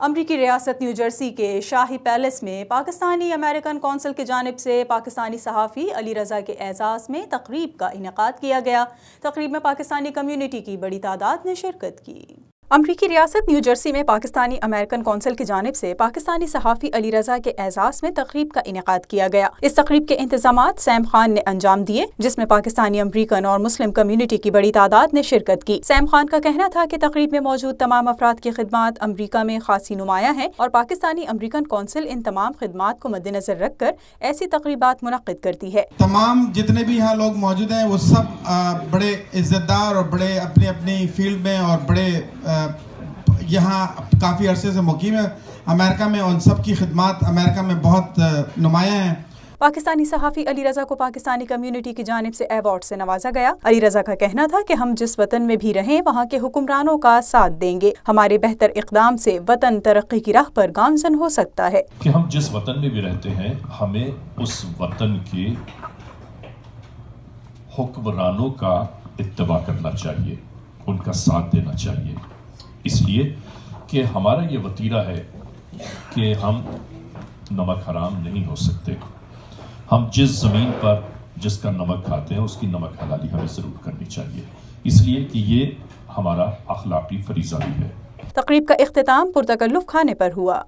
امریکی ریاست new Jersey کے شاہی پیلس میں پاکستانی امریکن کونسل کی جانب سے پاکستانی صحافی علی رضا کے اعزاز میں تقریب کا انعقاد کیا گیا۔ تقریب میں پاکستانی کمیونٹی کی بڑی تعداد نے شرکت کی۔ امریکی ریاست نیو جرسی میں پاکستانی امریکن کونسل کی جانب سے پاکستانی صحافی علی رضا کے اعزاز میں تقریب کا انعقاد کیا گیا۔ اس تقریب کے انتظامات سیم خان نے انجام دیے، جس میں پاکستانی امریکن اور مسلم کمیونٹی کی بڑی تعداد نے شرکت کی۔ سیم خان کا کہنا تھا کہ تقریب میں موجود تمام افراد کی خدمات امریکہ میں خاصی نمایاں ہیں اور پاکستانی امریکن کونسل ان تمام خدمات کو مد نظر رکھ کر ایسی تقریبات منعقد کرتی ہے۔ تمام جتنے بھی یہاں لوگ موجود ہیں وہ سب بڑے عزت دار اور بڑے اپنی اپنی فیلڈ میں اور بڑے یہاں کافی عرصے سے مقیم ہے امریکہ میں، ان سب کی خدمات امریکہ میں بہت نمایاں ہیں۔ پاکستانی صحافی علی رضا کو پاکستانی کمیونٹی کی جانب سے ایوارڈ سے نوازا گیا۔ علی رضا کا کہنا تھا کہ ہم جس وطن میں بھی رہیں وہاں کے حکمرانوں کا ساتھ دیں گے، ہمارے بہتر اقدام سے وطن ترقی کی راہ پر گامزن ہو سکتا ہے۔ کہ ہم جس وطن میں بھی رہتے ہیں ہمیں اس وطن کے حکمرانوں کا اتباع کرنا چاہیے، ان کا ساتھ دینا چاہیے، اس لیے کہ ہمارا یہ وتیرہ ہے کہ ہم نمک حرام نہیں ہو سکتے۔ ہم جس زمین پر جس کا نمک کھاتے ہیں اس کی نمک حلالی ہمیں ضرور کرنی چاہیے، اس لیے کہ یہ ہمارا اخلاقی فریضہ بھی ہے۔ تقریب کا اختتام پرتکلف کھانے پر ہوا۔